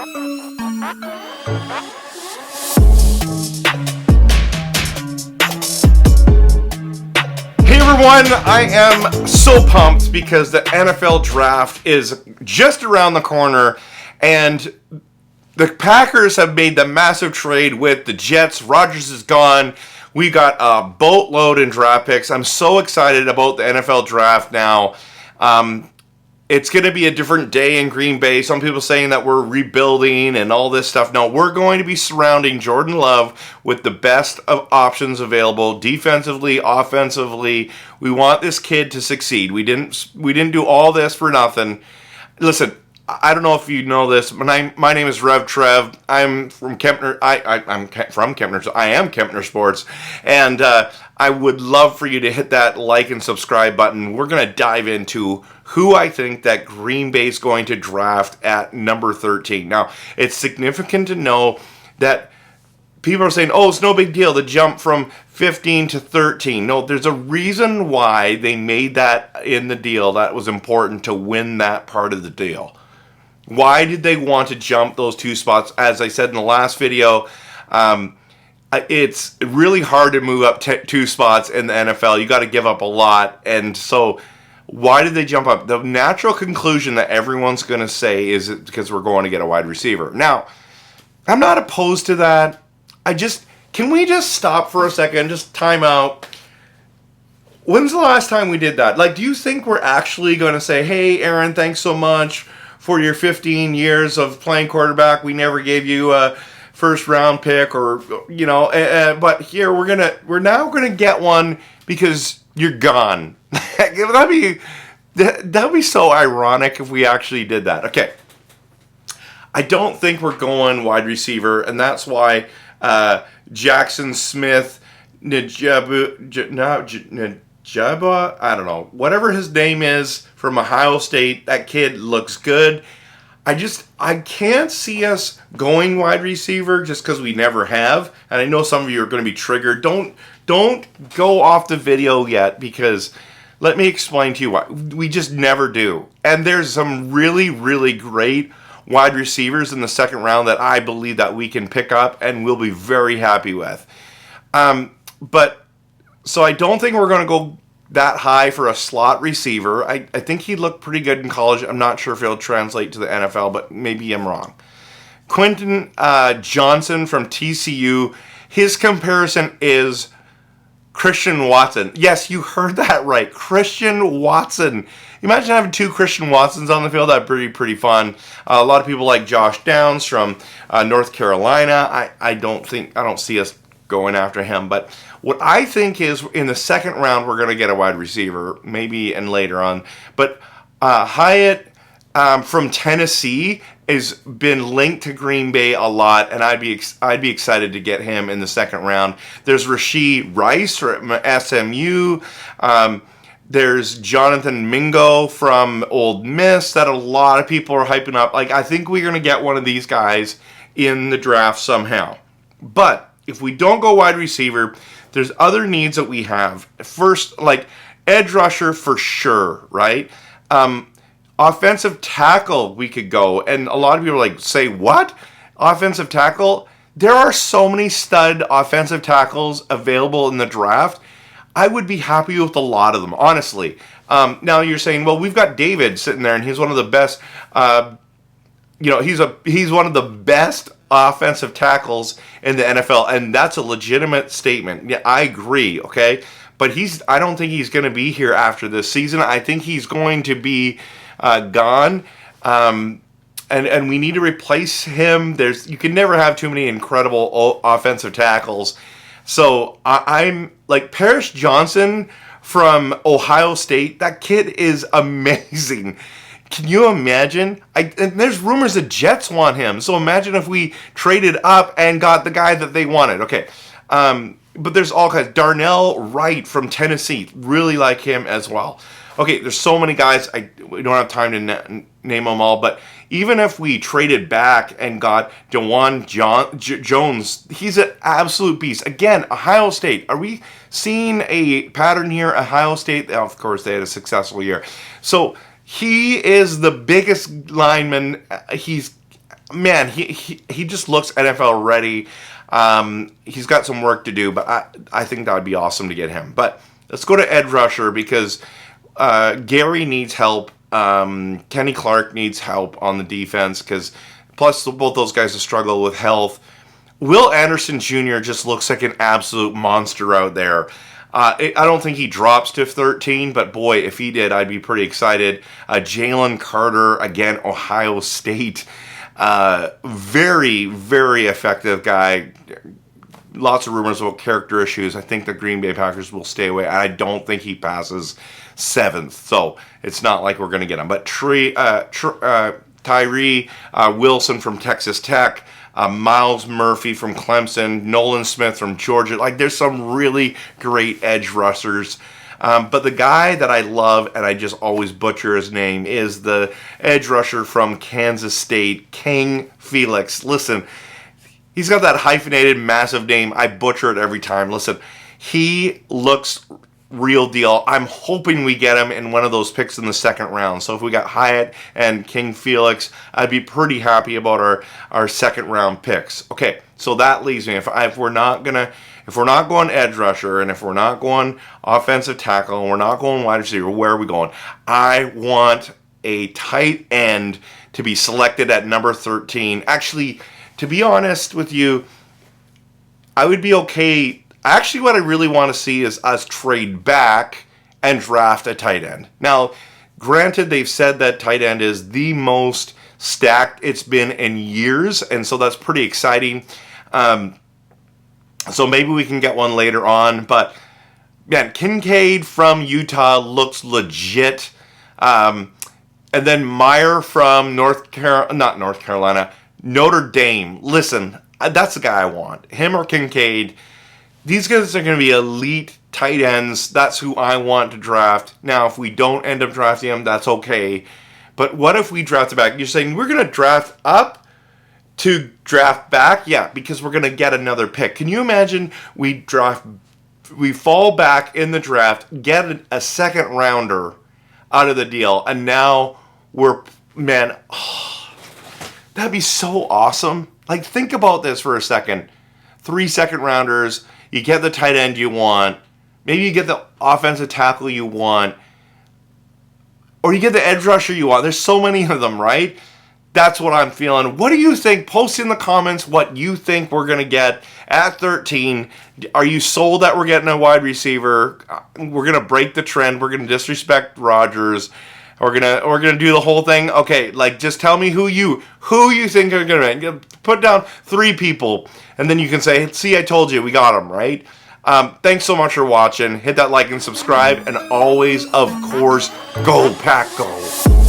Hey everyone, I am so pumped because the NFL draft is just around the corner, and the Packers have made the massive trade with the Jets. Rodgers is gone. We got a boatload in draft picks. I'm so excited about the NFL draft now. It's going to be a different day in Green Bay. Some people saying that we're rebuilding and all this stuff. No, we're going to be surrounding Jordan Love with the best of options available, defensively, offensively. We want this kid to succeed. We didn't do all this for nothing. Listen, I don't know if you know this, but my name is Rev Trev. I'm from Kempner. I'm from Kempner. I am Kempner Sports, and I would love for you to hit that like and subscribe button. We're going to dive into who I think that Green Bay is going to draft at number 13. Now, it's significant to know that people are saying, oh, it's no big deal to jump from 15 to 13. No, there's a reason why they made that in the deal. That was important to win that part of the deal. Why did they want to jump those two spots? As I said in the last video, it's really hard to move up two spots in the NFL. You got to give up a lot. And so why did they jump up? The natural conclusion that everyone's going to say is because we're going to get a wide receiver. Now, I'm not opposed to that. Can we just stop for a second, just time out? When's the last time we did that? Like, do you think we're actually going to say, hey, Aaron, thanks so much for your 15 years of playing quarterback. We never gave you a first round pick, or but here we're now gonna get one because you're gone. That'd be so ironic if we actually did that. Okay, I don't think we're going wide receiver, and that's why Jackson Smith-Njigba, I don't know, whatever his name is, from Ohio State, that kid looks good. I can't see us going wide receiver just because we never have. And I know some of you are going to be triggered. Don't go off the video yet, because let me explain to you why. We just never do. And there's some really, really great wide receivers in the second round that I believe that we can pick up and we'll be very happy with. So I don't think we're going to go that high for a slot receiver. I think he looked pretty good in college. I'm not sure if he'll translate to the NFL, but maybe I'm wrong. Quentin Johnson from TCU, his comparison is Christian Watson. Yes, you heard that right. Christian Watson. Imagine having two Christian Watsons on the field. That'd be pretty fun. A lot of people like Josh Downs from North Carolina. I don't see us going after him, but what I think is in the second round we're going to get a wide receiver, maybe, and later on. But Hyatt from Tennessee has been linked to Green Bay a lot, and I'd be excited to get him in the second round. There's Rashee Rice from SMU. There's Jonathan Mingo from Ole Miss that a lot of people are hyping up. Like, I think we're going to get one of these guys in the draft somehow. But if we don't go wide receiver, there's other needs that we have. First, like edge rusher for sure, right? Offensive tackle, we could go. And a lot of people say, what? Offensive tackle? There are so many stud offensive tackles available in the draft. I would be happy with a lot of them, honestly. Now you're saying, well, we've got David sitting there, and he's one of the best. He's one of the best offensive tackles in the NFL, and that's a legitimate statement. Yeah, I agree, okay? But I don't think he's going to be here after this season. I think he's going to be gone, and we need to replace him. You can never have too many incredible offensive tackles. So I'm like Paris Johnson from Ohio State. That kid is amazing. Can you imagine? And there's rumors the Jets want him. So imagine if we traded up and got the guy that they wanted. Okay. But there's all kinds. Darnell Wright from Tennessee. Really like him as well. Okay, there's so many guys. We don't have time to name them all. But even if we traded back and got Dewan Jones, he's an absolute beast. Again, Ohio State. Are we seeing a pattern here? Ohio State, of course, they had a successful year. So he is the biggest lineman. He's man, he just looks NFL ready. He's got some work to do, but I think that would be awesome to get him. But let's go to edge rusher because Gary needs help. Kenny Clark needs help on the defense because plus both those guys have struggled with health. Will Anderson Jr. just looks like an absolute monster out there. I don't think he drops to 13, but boy, if he did, I'd be pretty excited. Jalen Carter, again, Ohio State. Very, very effective guy. Lots of rumors about character issues. I think the Green Bay Packers will stay away. I don't think he passes 7th, so it's not like we're going to get him. But Tyree Wilson from Texas Tech, Miles Murphy from Clemson, Nolan Smith from Georgia. Like, there's some really great edge rushers. But the guy that I love, and I just always butcher his name, is the edge rusher from Kansas State, King Felix. Listen, he's got that hyphenated, massive name. I butcher it every time. Listen, he looks real deal. I'm hoping we get him in one of those picks in the 2nd round. So if we got Hyatt and King Felix, I'd be pretty happy about our 2nd round picks. Okay, so that leaves me. If we're not going edge rusher and if we're not going offensive tackle and we're not going wide receiver, where are we going? I want a tight end to be selected at number 13. Actually, to be honest with you, I would be okay. Actually, what I really want to see is us trade back and draft a tight end. Now, granted, they've said that tight end is the most stacked it's been in years, and so that's pretty exciting. So maybe we can get one later on. But, man, Kincaid from Utah looks legit. And then Meyer from Notre Dame. Listen, that's the guy I want. Him or Kincaid. These guys are going to be elite tight ends. That's who I want to draft. Now, if we don't end up drafting them, that's okay. But what if we draft back? You're saying we're going to draft up to draft back? Yeah, because we're going to get another pick. Can you imagine we fall back in the draft, get a 2nd rounder out of the deal, and now that'd be so awesome. Like, think about this for a second. 3 2nd rounders. You get the tight end you want. Maybe you get the offensive tackle you want. Or you get the edge rusher you want. There's so many of them, right? That's what I'm feeling. What do you think? Post in the comments what you think we're going to get at 13. Are you sold that we're getting a wide receiver? We're going to break the trend. We're going to disrespect Rodgers. We're gonna do the whole thing. Okay, like, just tell me who you think are gonna put down 3 people, and then you can say, "See, I told you, we got them right." Thanks so much for watching. Hit that like and subscribe, and always, of course, go Pack Go.